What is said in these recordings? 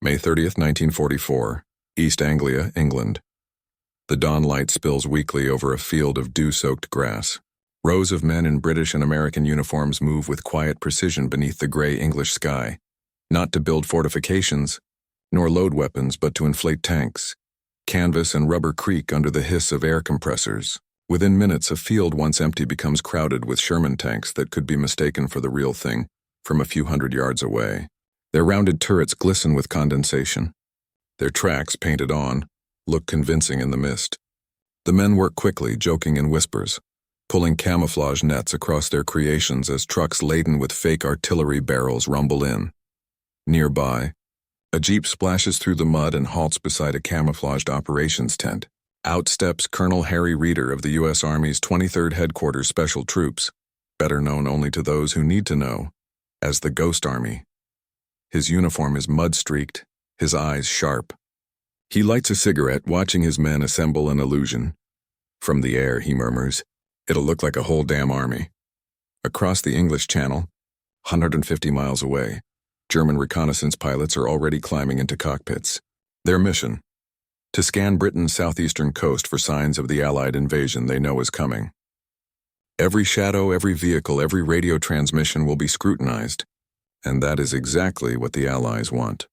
May 30th, 1944, East Anglia, England. The dawn light spills weakly over a field of dew-soaked grass. Rows of men in British and American uniforms move with quiet precision beneath the gray English sky, not to build fortifications, nor load weapons, but to inflate tanks. Canvas and rubber creak under the hiss of air compressors. Within minutes, a field once empty becomes crowded with Sherman tanks that could be mistaken for the real thing from a few hundred yards away. Their rounded turrets glisten with condensation. Their tracks, painted on, look convincing in the mist. The men work quickly, joking in whispers, pulling camouflage nets across their creations as trucks laden with fake artillery barrels rumble in. Nearby, a jeep splashes through the mud and halts beside a camouflaged operations tent. Out steps Colonel Harry Reeder of the U.S. Army's 23rd Headquarters Special Troops, better known only to those who need to know, as the Ghost Army. His uniform is mud-streaked, his eyes sharp. He lights a cigarette, watching his men assemble an illusion. From the air, he murmurs, "It'll look like a whole damn army." Across the English Channel, 150 miles away, German reconnaissance pilots are already climbing into cockpits. Their mission: to scan Britain's southeastern coast for signs of the Allied invasion they know is coming. Every shadow, every vehicle, every radio transmission will be scrutinized, and that is exactly what the Allies want.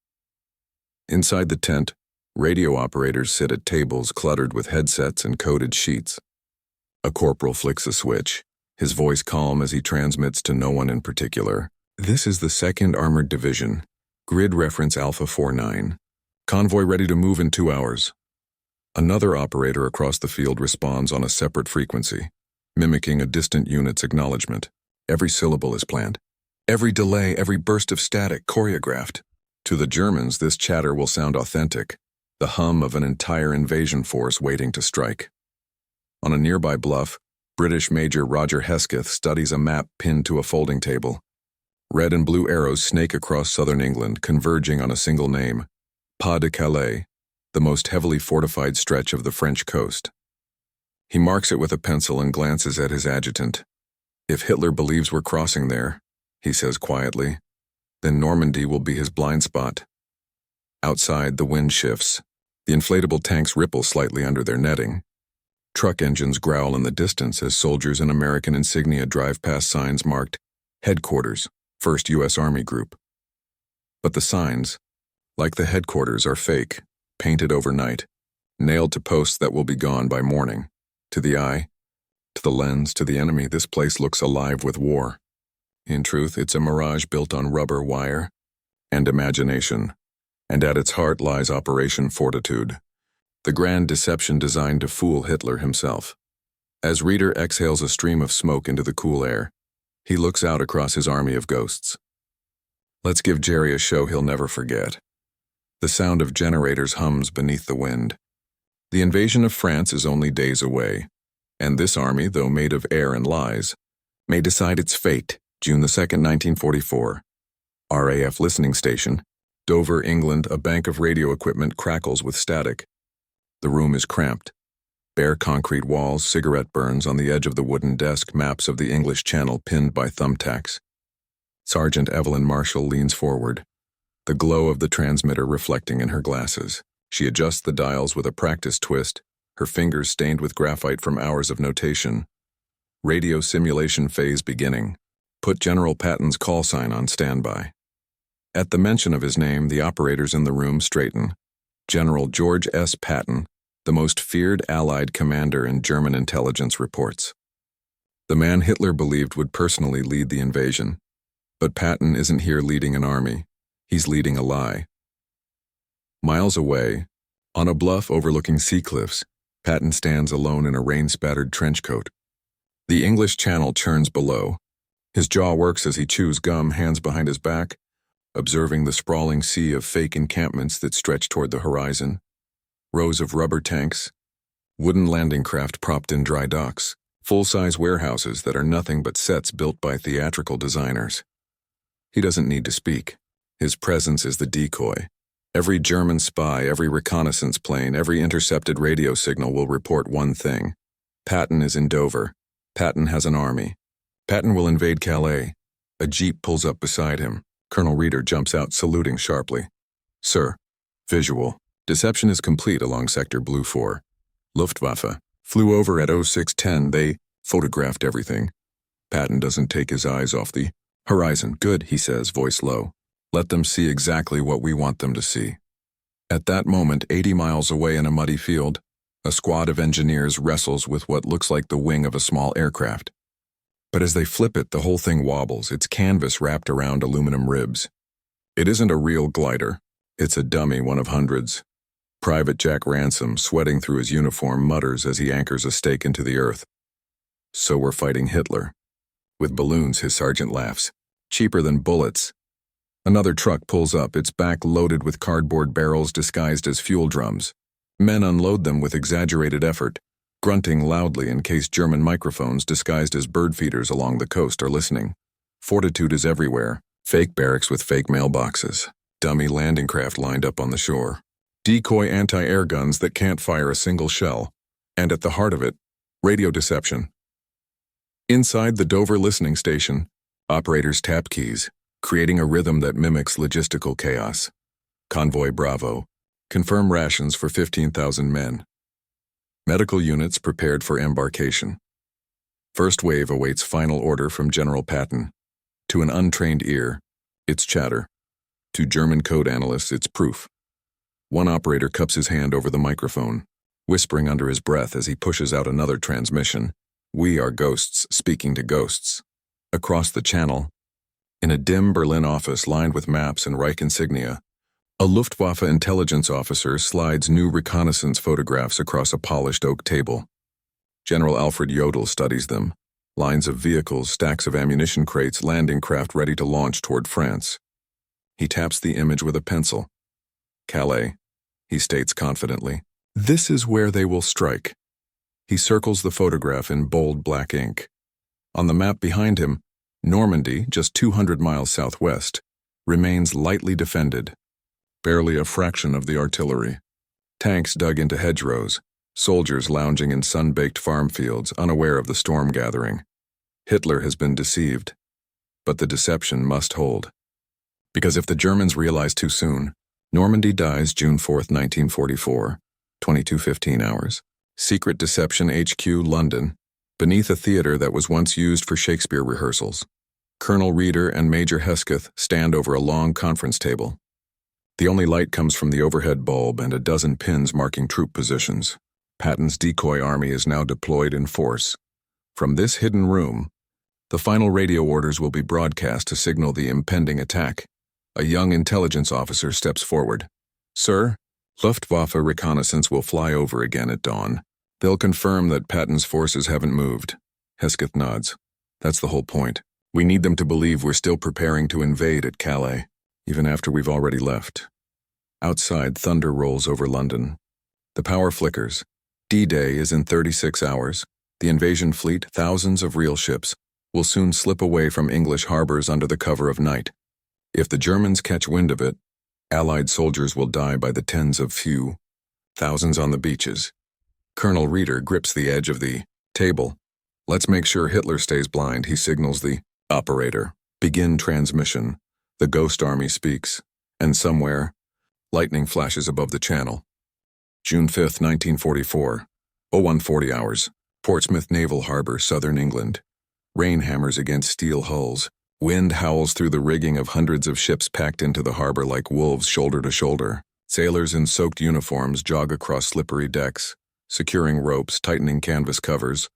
Inside the tent, radio operators sit at tables cluttered with headsets and coded sheets. A corporal flicks a switch, his voice calm as he transmits to no one in particular. "This is the 2nd Armored Division. Grid reference Alpha 49. Convoy ready to move in 2 hours." Another operator across the field responds on a separate frequency, mimicking a distant unit's acknowledgement. Every syllable is planned. Every delay, every burst of static, choreographed. To the Germans, this chatter will sound authentic, the hum of an entire invasion force waiting to strike. On a nearby bluff, British Major Roger Hesketh studies a map pinned to a folding table. Red and blue arrows snake across southern England, converging on a single name: Pas de Calais, the most heavily fortified stretch of the French coast. He marks it with a pencil and glances at his adjutant. "If Hitler believes we're crossing there," he says quietly, "then Normandy will be his blind spot." Outside, the wind shifts. The inflatable tanks ripple slightly under their netting. Truck engines growl in the distance as soldiers in American insignia drive past signs marked Headquarters, 1st U.S. Army Group. But the signs, like the headquarters, are fake, painted overnight, nailed to posts that will be gone by morning. To the eye, to the lens, to the enemy, this place looks alive with war. In truth, it's a mirage built on rubber, wire, and imagination, and at its heart lies Operation Fortitude, the grand deception designed to fool Hitler himself. As Reeder exhales a stream of smoke into the cool air, he looks out across his army of ghosts. Let's give Jerry a show he'll never forget. The sound of generators hums beneath the wind. The invasion of France is only days away, and this army, though made of air and lies, may decide its fate. June the 2nd, 1944. RAF listening station, Dover, England. A bank of radio equipment crackles with static. The room is cramped. Bare concrete walls, cigarette burns on the edge of the wooden desk, maps of the English Channel pinned by thumbtacks. Sergeant Evelyn Marshall leans forward, the glow of the transmitter reflecting in her glasses. She adjusts the dials with a practiced twist, her fingers stained with graphite from hours of notation. Radio simulation phase beginning. Put General Patton's call sign on standby. At the mention of his name, the operators in the room straighten. General George S. Patton, the most feared Allied commander in German intelligence reports. The man Hitler believed would personally lead the invasion. But Patton isn't here leading an army. He's leading a lie. Miles away, on a bluff overlooking sea cliffs, Patton stands alone in a rain-spattered trench coat. The English Channel churns below. His jaw works as he chews gum, hands behind his back, observing the sprawling sea of fake encampments that stretch toward the horizon. Rows of rubber tanks, wooden landing craft propped in dry docks, full-size warehouses that are nothing but sets built by theatrical designers. He doesn't need to speak. His presence is the decoy. Every German spy, every reconnaissance plane, every intercepted radio signal will report one thing: Patton is in Dover. Patton has an army. Patton will invade Calais. A jeep pulls up beside him. Colonel Reeder jumps out, saluting sharply. "Sir." Visual. Deception is complete along Sector Blue 4. Luftwaffe flew over at 0610. They photographed everything. Patton doesn't take his eyes off the horizon. Good, he says, voice low. Let them see exactly what we want them to see. At that moment, 80 miles away in a muddy field, a squad of engineers wrestles with what looks like the wing of a small aircraft. But as they flip it, the whole thing wobbles, its canvas wrapped around aluminum ribs. It isn't a real glider. It's a dummy, one of hundreds. Private Jack Ransom, sweating through his uniform, mutters as he anchors a stake into the earth. So we're fighting Hitler. With balloons, his sergeant laughs. Cheaper than bullets. Another truck pulls up, its back loaded with cardboard barrels disguised as fuel drums. Men unload them with exaggerated effort, grunting loudly in case German microphones disguised as bird feeders along the coast are listening. Fortitude is everywhere. Fake barracks with fake mailboxes. Dummy landing craft lined up on the shore. Decoy anti-air guns that can't fire a single shell. And at the heart of it, radio deception. Inside the Dover listening station, operators tap keys, creating a rhythm that mimics logistical chaos. Convoy Bravo. Confirm rations for 15,000 men. Medical units prepared for embarkation. First wave awaits final order from General Patton. To an untrained ear, it's chatter. To German code analysts, it's proof. One operator cups his hand over the microphone, whispering under his breath as he pushes out another transmission. We are ghosts speaking to ghosts. Across the channel, in a dim Berlin office lined with maps and Reich insignia, a Luftwaffe intelligence officer slides new reconnaissance photographs across a polished oak table. General Alfred Jodl studies them. Lines of vehicles, stacks of ammunition crates, landing craft ready to launch toward France. He taps the image with a pencil. Calais, he states confidently. This is where they will strike. He circles the photograph in bold black ink. On the map behind him, Normandy, just 200 miles southwest, remains lightly defended. Barely a fraction of the artillery. Tanks dug into hedgerows, soldiers lounging in sun-baked farm fields, unaware of the storm gathering. Hitler has been deceived. But the deception must hold. Because if the Germans realize too soon, Normandy dies June 4, 1944, 22:15 hours. Secret Deception HQ, London, beneath a theater that was once used for Shakespeare rehearsals. Colonel Reeder and Major Hesketh stand over a long conference table. The only light comes from the overhead bulb and a dozen pins marking troop positions. Patton's decoy army is now deployed in force. From this hidden room, the final radio orders will be broadcast to signal the impending attack. A young intelligence officer steps forward. Sir, Luftwaffe reconnaissance will fly over again at dawn. They'll confirm that Patton's forces haven't moved. Hesketh nods. That's the whole point. We need them to believe we're still preparing to invade at Calais, even after we've already left. Outside, thunder rolls over London. The power flickers. D-Day is in 36 hours. The invasion fleet, thousands of real ships, will soon slip away from English harbors under the cover of night. If the Germans catch wind of it, Allied soldiers will die by the tens of few, thousands on the beaches. Colonel Reeder grips the edge of the table. Let's make sure Hitler stays blind, he signals the operator. Begin transmission. The ghost army speaks, and somewhere, lightning flashes above the channel. June 5, 1944, 0140 hours, Portsmouth Naval Harbor, southern England. Rain hammers against steel hulls. Wind howls through the rigging of hundreds of ships packed into the harbor like wolves shoulder to shoulder. Sailors in soaked uniforms jog across slippery decks, securing ropes, tightening canvas covers,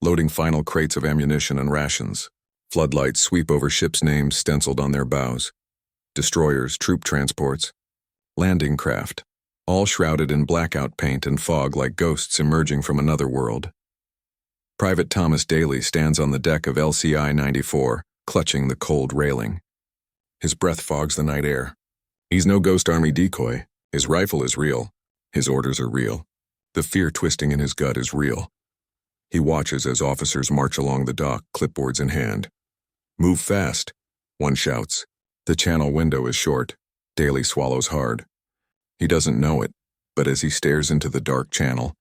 loading final crates of ammunition and rations. Floodlights sweep over ships' names stenciled on their bows. Destroyers, troop transports, landing craft, all shrouded in blackout paint and fog like ghosts emerging from another world. Private Thomas Daly stands on the deck of LCI-94, clutching the cold railing. His breath fogs the night air. He's no ghost army decoy. His rifle is real. His orders are real. The fear twisting in his gut is real. He watches as officers march along the dock, clipboards in hand. Move fast, one shouts. The channel window is short. Daly swallows hard. He doesn't know it, but as he stares into the dark channel,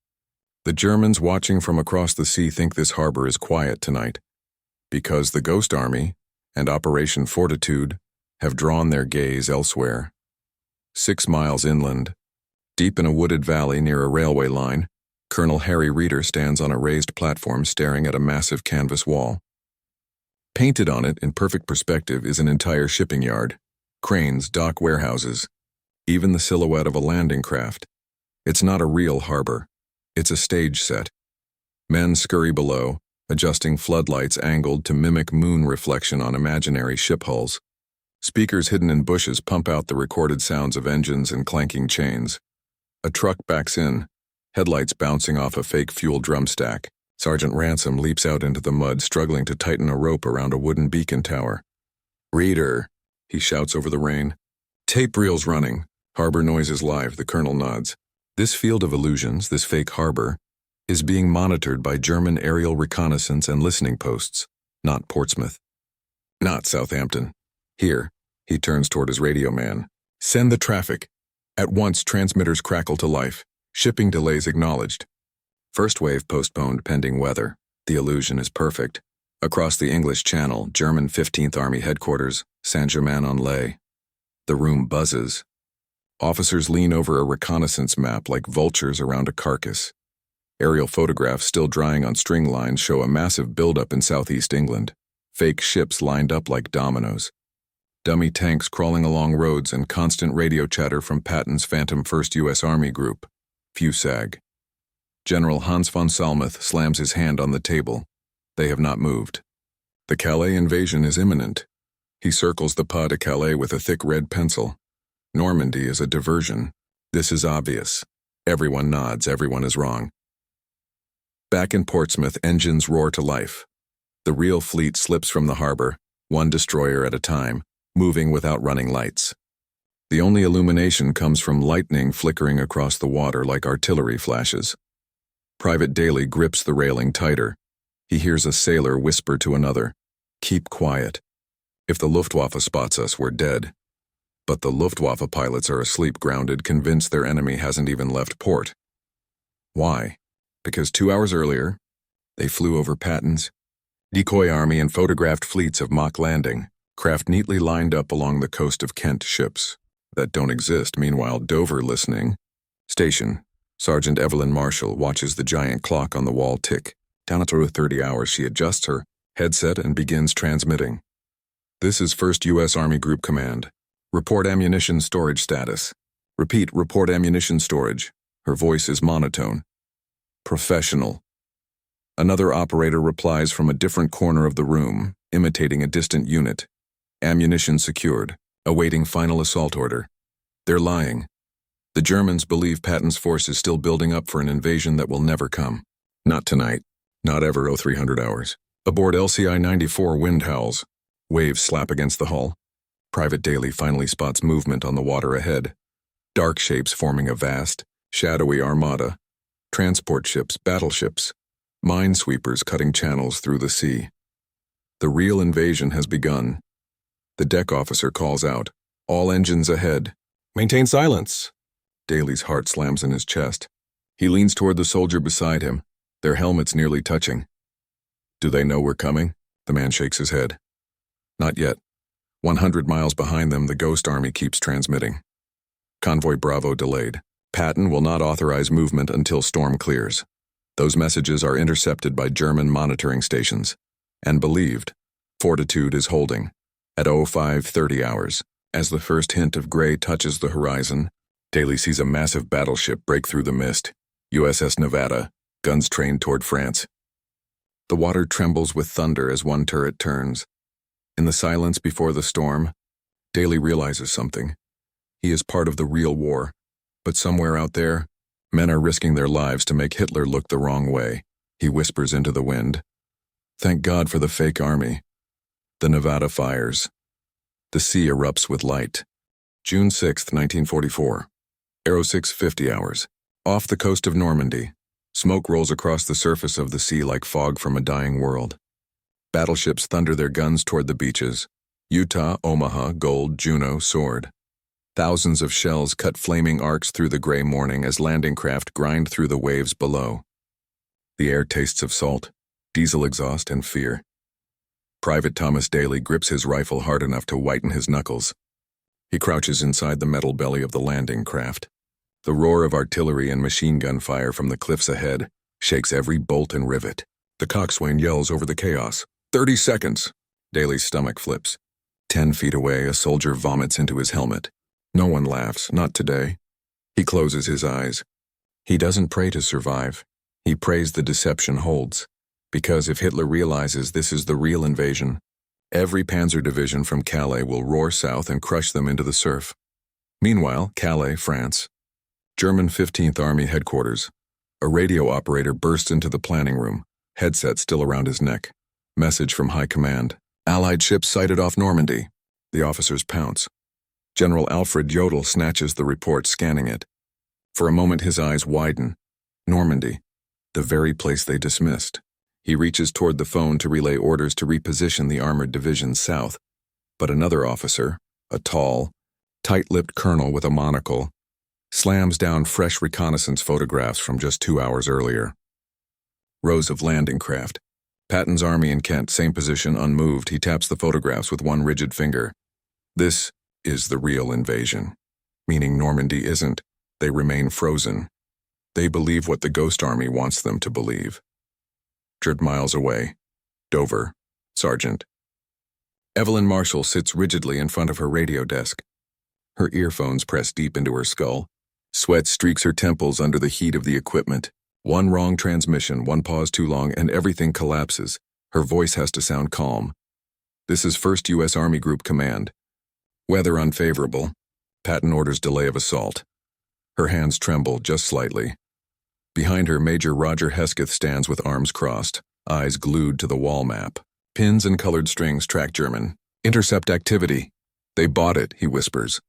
the Germans watching from across the sea think this harbor is quiet tonight, because the Ghost Army and Operation Fortitude have drawn their gaze elsewhere. 6 miles inland, deep in a wooded valley near a railway line, Colonel Harry Reeder stands on a raised platform staring at a massive canvas wall. Painted on it in perfect perspective is an entire shipping yard, cranes, dock warehouses, even the silhouette of a landing craft. It's not a real harbor. It's a stage set. Men scurry below, adjusting floodlights angled to mimic moon reflection on imaginary ship hulls. Speakers hidden in bushes pump out the recorded sounds of engines and clanking chains. A truck backs in, headlights bouncing off a fake fuel drum stack. Sergeant Ransom leaps out into the mud, struggling to tighten a rope around a wooden beacon tower. "Reader," he shouts over the rain. "Tape reel's running. Harbor noise is live," the colonel nods. This field of illusions, this fake harbor, is being monitored by German aerial reconnaissance and listening posts, not Portsmouth. Not Southampton. Here, he turns toward his radio man. "Send the traffic." At once, transmitters crackle to life. Shipping delays acknowledged. First wave postponed pending weather. The illusion is perfect. Across the English Channel, German 15th Army Headquarters, Saint-Germain-en-Laye. The room buzzes. Officers lean over a reconnaissance map like vultures around a carcass. Aerial photographs still drying on string lines show a massive buildup in southeast England. Fake ships lined up like dominoes. Dummy tanks crawling along roads and constant radio chatter from Patton's Phantom 1st U.S. Army Group, FUSAG. General Hans von Salmuth slams his hand on the table. They have not moved. The Calais invasion is imminent. He circles the Pas de Calais with a thick red pencil. Normandy is a diversion. This is obvious. Everyone nods, everyone is wrong. Back in Portsmouth, engines roar to life. The real fleet slips from the harbor, one destroyer at a time, moving without running lights. The only illumination comes from lightning flickering across the water like artillery flashes. Private Daly grips the railing tighter. He hears a sailor whisper to another, "Keep quiet. If the Luftwaffe spots us, we're dead." But the Luftwaffe pilots are asleep, grounded, convinced their enemy hasn't even left port. Why? Because 2 hours earlier, they flew over Patton's decoy army and photographed fleets of mock landing, craft neatly lined up along the coast of Kent, ships that don't exist. Meanwhile, Dover, listening. Station. Sergeant Evelyn Marshall watches the giant clock on the wall tick. Down through 30 hours, she adjusts her headset and begins transmitting. "This is 1st U.S. Army Group Command. Report ammunition storage status. Repeat, report ammunition storage." Her voice is monotone. "Professional." Another operator replies from a different corner of the room, imitating a distant unit. "Ammunition secured. Awaiting final assault order." They're lying. The Germans believe Patton's force is still building up for an invasion that will never come. Not tonight. Not ever. 0300 hours. Aboard LCI 94, wind howls. Waves slap against the hull. Private Daly finally spots movement on the water ahead. Dark shapes forming a vast, shadowy armada. Transport ships, battleships. Minesweepers cutting channels through the sea. The real invasion has begun. The deck officer calls out, "All engines ahead. Maintain silence." Daly's heart slams in his chest. He leans toward the soldier beside him, their helmets nearly touching. "Do they know we're coming?" The man shakes his head. "Not yet." 100 miles behind them, the Ghost Army keeps transmitting. Convoy Bravo delayed. Patton will not authorize movement until storm clears. Those messages are intercepted by German monitoring stations. And believed, Fortitude is holding. At 0530 hours, as the first hint of gray touches the horizon, Daly sees a massive battleship break through the mist. USS Nevada, guns trained toward France. The water trembles with thunder as one turret turns. In the silence before the storm, Daly realizes something. He is part of the real war, but somewhere out there, men are risking their lives to make Hitler look the wrong way. He whispers into the wind. Thank God for the fake army. The Nevada fires. The sea erupts with light. June 6, 1944. 0650 hours. Off the coast of Normandy, smoke rolls across the surface of the sea like fog from a dying world. Battleships thunder their guns toward the beaches. Utah, Omaha, Gold, Juno, Sword. Thousands of shells cut flaming arcs through the gray morning as landing craft grind through the waves below. The air tastes of salt, diesel exhaust, and fear. Private Thomas Daly grips his rifle hard enough to whiten his knuckles. He crouches inside the metal belly of the landing craft. The roar of artillery and machine gun fire from the cliffs ahead shakes every bolt and rivet. The coxswain yells over the chaos. 30 seconds! Daly's stomach flips. 10 feet away, a soldier vomits into his helmet. No one laughs, not today. He closes his eyes. He doesn't pray to survive. He prays the deception holds. Because if Hitler realizes this is the real invasion, every panzer division from Calais will roar south and crush them into the surf. Meanwhile, Calais, France. German 15th Army headquarters. A radio operator bursts into the planning room, headset still around his neck. Message from High Command. Allied ships sighted off Normandy. The officers pounce. General Alfred Jodl snatches the report, scanning it. For a moment his eyes widen. Normandy, the very place they dismissed. He reaches toward the phone to relay orders to reposition the armored divisions south. But another officer, a tall, tight-lipped colonel with a monocle, slams down fresh reconnaissance photographs from just 2 hours earlier. Rows of landing craft. Patton's army in Kent, same position, unmoved. He taps the photographs with one rigid finger. This is the real invasion. Meaning Normandy isn't. They remain frozen. They believe what the Ghost Army wants them to believe. 100 miles away. Dover. Sergeant. Evelyn Marshall sits rigidly in front of her radio desk. Her earphones press deep into her skull. Sweat streaks her temples under the heat of the equipment. One wrong transmission, one pause too long, and everything collapses. Her voice has to sound calm. This is 1st U.S. Army Group Command. Weather unfavorable. Patton orders delay of assault. Her hands tremble just slightly. Behind her, Major Roger Hesketh stands with arms crossed, eyes glued to the wall map. Pins and colored strings track German. Intercept activity. They bought it, he whispers.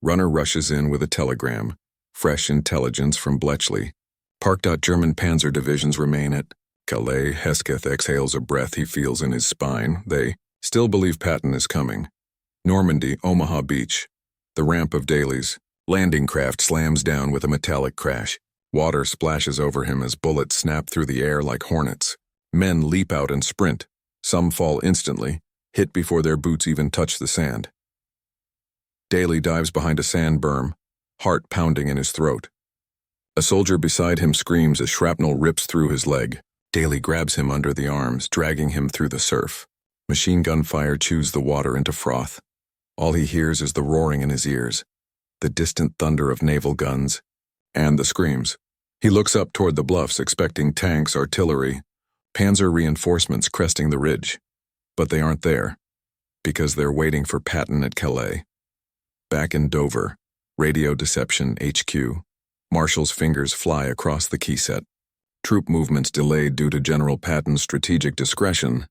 Runner rushes in with a telegram. Fresh intelligence from Bletchley. Parked out German panzer divisions remain at Calais. Hesketh exhales a breath he feels in his spine. They still believe Patton is coming. Normandy, Omaha Beach. The ramp of Daly's. Landing craft slams down with a metallic crash. Water splashes over him as bullets snap through the air like hornets. Men leap out and sprint. Some fall instantly, hit before their boots even touch the sand. Daly dives behind a sand berm, heart pounding in his throat. A soldier beside him screams as shrapnel rips through his leg. Daly grabs him under the arms, dragging him through the surf. Machine gun fire chews the water into froth. All he hears is the roaring in his ears, the distant thunder of naval guns, and the screams. He looks up toward the bluffs, expecting tanks, artillery, panzer reinforcements cresting the ridge. But they aren't there, because they're waiting for Patton at Calais. Back in Dover, Radio Deception HQ, Marshall's fingers fly across the keyset. Troop movements delayed due to General Patton's strategic discretion.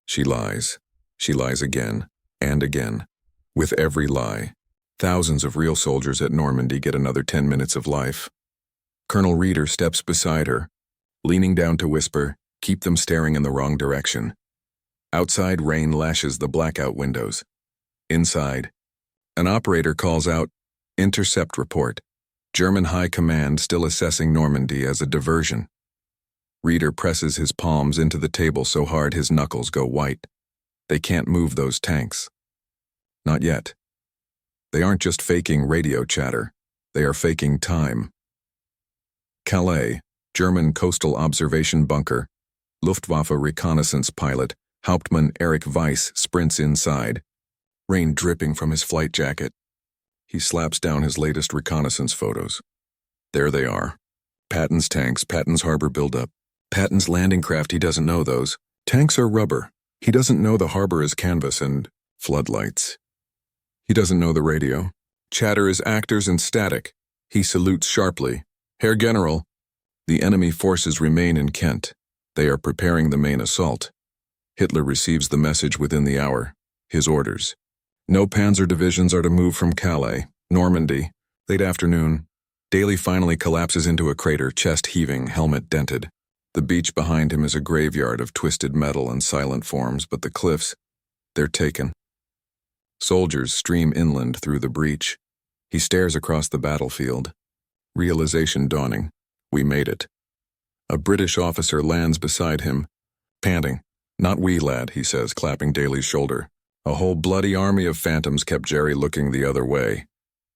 She lies. She lies again, and again. With every lie, thousands of real soldiers at Normandy get another 10 minutes of life. Colonel Reeder steps beside her, leaning down to whisper, "Keep them staring in the wrong direction." Outside, rain lashes the blackout windows. Inside, an operator calls out, "Intercept report. German High Command still assessing Normandy as a diversion." Reeder presses his palms into the table so hard his knuckles go white. They can't move those tanks. Not yet. They aren't just faking radio chatter. They are faking time. Calais, German coastal observation bunker. Luftwaffe reconnaissance pilot, Hauptmann Erich Weiss, sprints inside. Rain dripping from his flight jacket. He slaps down his latest reconnaissance photos. There they are. Patton's tanks, Patton's harbor buildup. Patton's landing craft, he doesn't know those. Tanks are rubber. He doesn't know the harbor is canvas and floodlights. He doesn't know the radio. Chatter is actors and static. He salutes sharply. "Herr General." The enemy forces remain in Kent. They are preparing the main assault. Hitler receives the message within the hour. His orders. No panzer divisions are to move from Calais. Normandy. Late afternoon. Daly finally collapses into a crater, chest heaving, helmet dented. The beach behind him is a graveyard of twisted metal and silent forms, but the cliffs, they're taken. Soldiers stream inland through the breach. He stares across the battlefield. Realization dawning. We made it. A British officer lands beside him, panting. "Not we, lad," he says, clapping Daly's shoulder. A whole bloody army of phantoms kept Jerry looking the other way.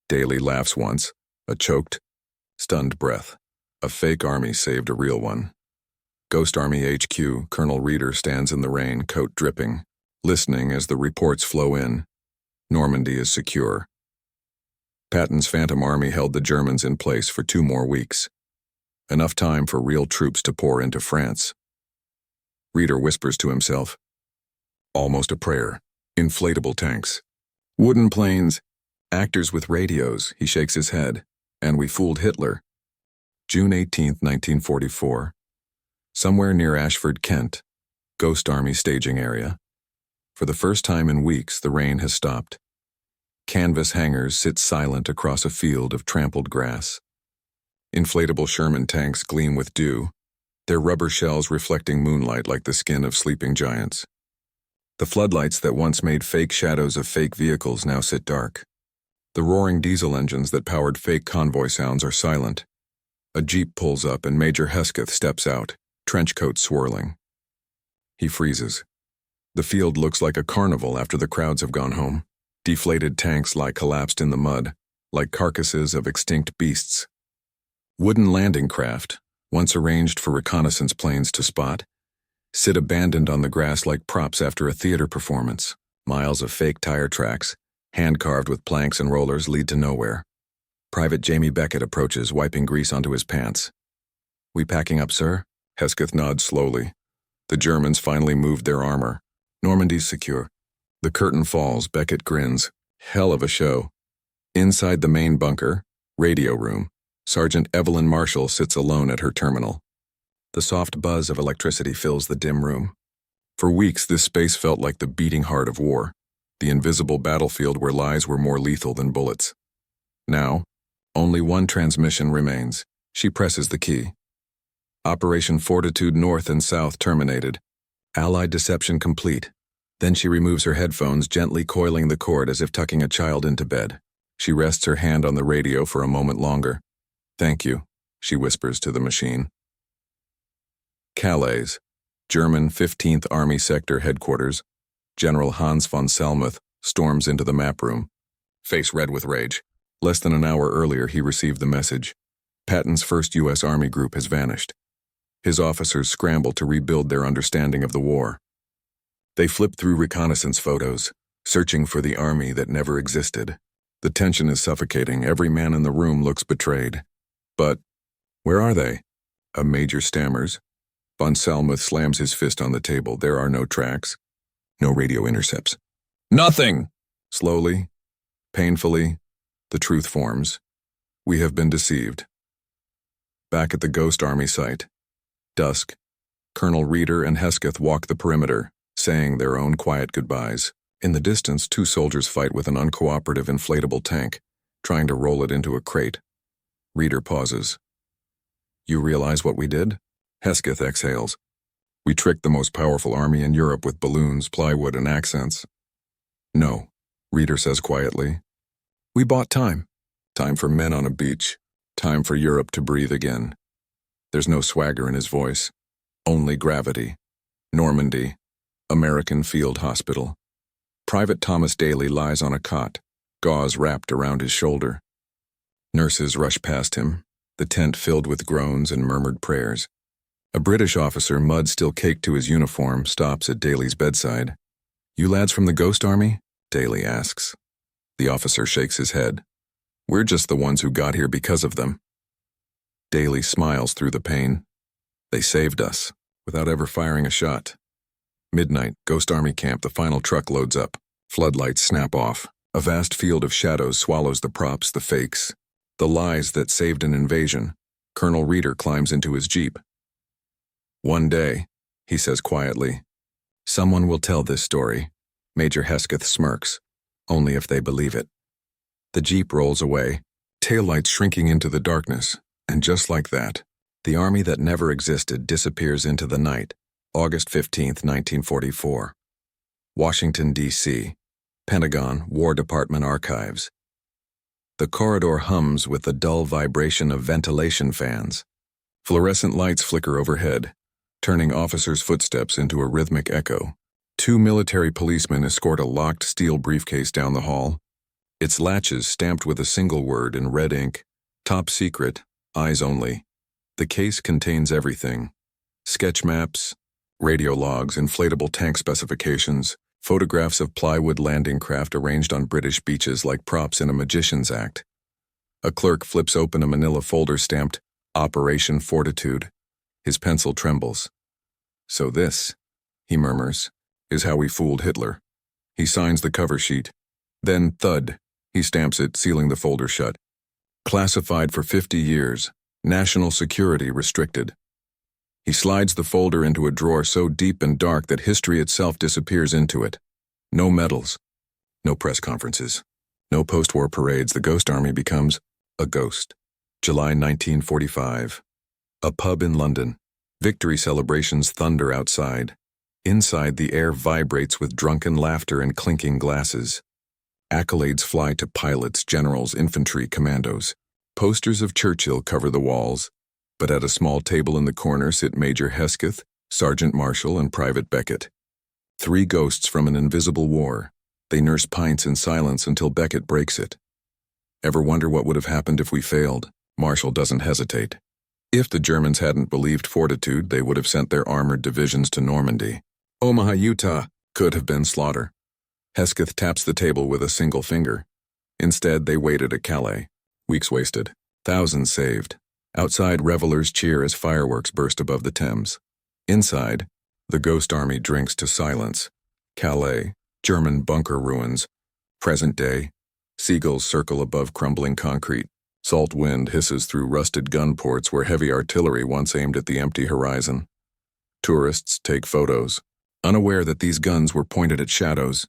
Daly laughs once, a choked, stunned breath. A fake army saved a real one. Ghost Army HQ, Colonel Reeder stands in the rain, coat dripping, listening as the reports flow in. Normandy is secure. Patton's Phantom Army held the Germans in place for 2 more weeks. Enough time for real troops to pour into France. Reeder whispers to himself. Almost a prayer. Inflatable tanks. Wooden planes. Actors with radios, he shakes his head. And we fooled Hitler. June 18, 1944. Somewhere near Ashford, Kent. Ghost Army staging area. For the first time in weeks, the rain has stopped. Canvas hangars sit silent across a field of trampled grass. Inflatable Sherman tanks gleam with dew, their rubber shells reflecting moonlight like the skin of sleeping giants. The floodlights that once made fake shadows of fake vehicles now sit dark. The roaring diesel engines that powered fake convoy sounds are silent. A jeep pulls up and Major Hesketh steps out, trench coat swirling. He freezes. The field looks like a carnival after the crowds have gone home. Deflated tanks lie collapsed in the mud, like carcasses of extinct beasts. Wooden landing craft, once arranged for reconnaissance planes to spot, sit abandoned on the grass like props after a theater performance. Miles of fake tire tracks, hand-carved with planks and rollers, lead to nowhere. Private Jamie Beckett approaches, wiping grease onto his pants. "We packing up, sir?" Hesketh nods slowly. The Germans finally moved their armor. Normandy's secure. The curtain falls, Beckett grins. Hell of a show. Inside the main bunker, radio room, Sergeant Evelyn Marshall sits alone at her terminal. The soft buzz of electricity fills the dim room. For weeks, this space felt like the beating heart of war, the invisible battlefield where lies were more lethal than bullets. Now, only one transmission remains. She presses the key. Operation Fortitude North and South terminated. Allied deception complete. Then she removes her headphones, gently coiling the cord as if tucking a child into bed. She rests her hand on the radio for a moment longer. "Thank you," she whispers to the machine. Calais, German 15th Army Sector Headquarters. General Hans von Selmuth storms into the map room, face red with rage. Less than an hour earlier, he received the message. Patton's 1st U.S. Army Group has vanished. His officers scramble to rebuild their understanding of the war. They flip through reconnaissance photos, searching for the army that never existed. The tension is suffocating. Every man in the room looks betrayed. But where are they? A major stammers. Von Selmuth slams his fist on the table. There are no tracks. No radio intercepts. Nothing! Slowly, painfully, the truth forms. We have been deceived. Back at the Ghost Army site. Dusk. Colonel Reeder and Hesketh walk the perimeter, saying their own quiet goodbyes. In the distance, 2 soldiers fight with an uncooperative inflatable tank, trying to roll it into a crate. Reeder pauses. "You realize what we did?" Hesketh exhales. "We tricked the most powerful army in Europe with balloons, plywood, and accents." "No," Reeder says quietly. "We bought time. Time for men on a beach. Time for Europe to breathe again." There's no swagger in his voice. Only gravity. Normandy. American Field Hospital. Private Thomas Daly lies on a cot, gauze wrapped around his shoulder. Nurses rush past him, the tent filled with groans and murmured prayers. A British officer, mud still caked to his uniform, stops at Daly's bedside. "You lads from the Ghost Army?" Daly asks. The officer shakes his head. "We're just the ones who got here because of them." Daly smiles through the pain. "They saved us, without ever firing a shot." Midnight, Ghost Army camp, the final truck loads up. Floodlights snap off. A vast field of shadows swallows the props, the fakes, the lies that saved an invasion. Colonel Reeder climbs into his jeep. "One day," he says quietly, "someone will tell this story." Major Hesketh smirks. "Only if they believe it." The jeep rolls away, taillights shrinking into the darkness, and just like that, the army that never existed disappears into the night. August 15, 1944. Washington, D.C. Pentagon, War Department Archives. The corridor hums with the dull vibration of ventilation fans. Fluorescent lights flicker overhead, turning officers' footsteps into a rhythmic echo. Two military policemen escort a locked steel briefcase down the hall. Its latches stamped with a single word in red ink, "Top secret, eyes only." The case contains everything: sketch maps, radio logs, inflatable tank specifications, photographs of plywood landing craft arranged on British beaches like props in a magician's act. A clerk flips open a manila folder stamped Operation Fortitude. His pencil trembles. "So this," he murmurs, "is how we fooled Hitler." He signs the cover sheet. Then, thud, he stamps it, sealing the folder shut. "Classified for 50 years. National security restricted." He slides the folder into a drawer so deep and dark that history itself disappears into it. No medals. No press conferences. No post-war parades. The Ghost Army becomes a ghost. July 1945. A pub in London. Victory celebrations thunder outside. Inside, the air vibrates with drunken laughter and clinking glasses. Accolades fly to pilots, generals, infantry, commandos. Posters of Churchill cover the walls, but at a small table in the corner sit Major Hesketh, Sergeant Marshall, and Private Beckett. Three ghosts from an invisible war. They nurse pints in silence until Beckett breaks it. "Ever wonder what would have happened if we failed?" Marshall doesn't hesitate. If the Germans hadn't believed Fortitude, they would have sent their armored divisions to Normandy. Omaha, Utah could have been slaughter. Hesketh taps the table with a single finger. Instead, they waited at Calais. Weeks wasted. Thousands saved. Outside, revelers cheer as fireworks burst above the Thames. Inside, the Ghost Army drinks to silence. Calais, German bunker ruins. Present day, seagulls circle above crumbling concrete. Salt wind hisses through rusted gun ports where heavy artillery once aimed at the empty horizon. Tourists take photos, unaware that these guns were pointed at shadows.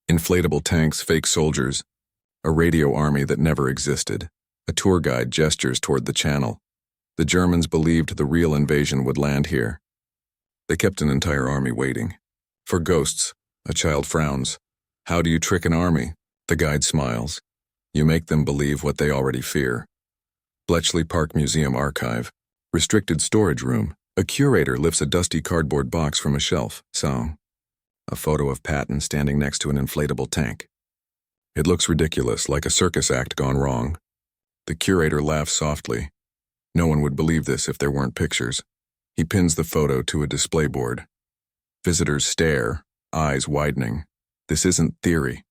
Inflatable tanks, fake soldiers. A radio army that never existed. A tour guide gestures toward the channel. The Germans believed the real invasion would land here. They kept an entire army waiting. For ghosts, a child frowns. "How do you trick an army?" The guide smiles. "You make them believe what they already fear." Bletchley Park Museum Archive. Restricted storage room. A curator lifts a dusty cardboard box from a shelf. So, a photo of Patton standing next to an inflatable tank. It looks ridiculous, like a circus act gone wrong. The curator laughs softly. No one would believe this if there weren't pictures. He pins the photo to a display board. Visitors stare, eyes widening. This isn't theory.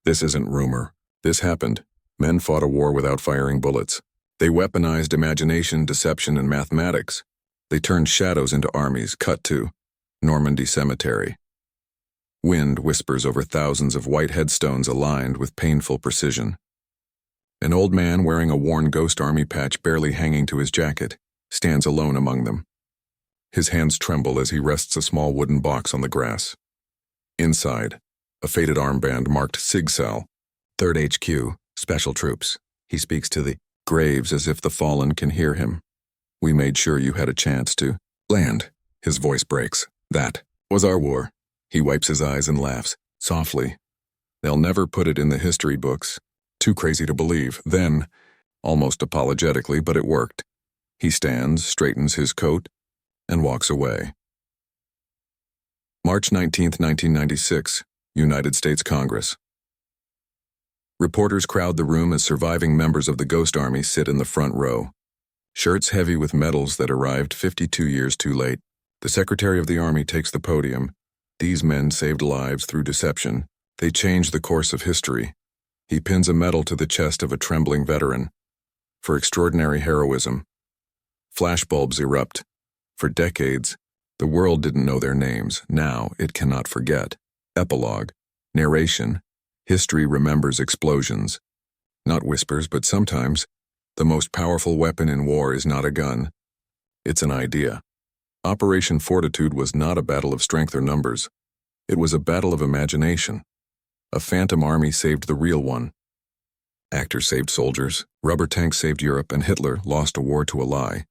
This isn't rumor. This happened. Men fought a war without firing bullets. They weaponized imagination, deception, and mathematics. They turned shadows into armies. Cut to Normandy Cemetery. Wind whispers over thousands of white headstones aligned with painful precision. An old man wearing a worn Ghost Army patch barely hanging to his jacket stands alone among them. His hands tremble as he rests a small wooden box on the grass. Inside, a faded armband marked Sigsal, 3rd HQ, Special Troops. He speaks to the graves as if the fallen can hear him. "We made sure you had a chance to land." His voice breaks. "That was our war." He wipes his eyes and laughs, softly. "They'll never put it in the history books. Too crazy to believe." Then, almost apologetically, but it worked. He stands, straightens his coat, and walks away. March 19, 1996, United States Congress. Reporters crowd the room as surviving members of the Ghost Army sit in the front row. Shirts heavy with medals that arrived 52 years too late. The Secretary of the Army takes the podium. These men saved lives through deception. They changed the course of history. He pins a medal to the chest of a trembling veteran. For extraordinary heroism. Flashbulbs erupt. For decades, the world didn't know their names. Now it cannot forget. Epilogue. Narration. History remembers explosions. Not whispers, but sometimes, the most powerful weapon in war is not a gun. It's an idea. Operation Fortitude was not a battle of strength or numbers. It was a battle of imagination. A phantom army saved the real one. Actors saved soldiers, rubber tanks saved Europe, and Hitler lost a war to a lie.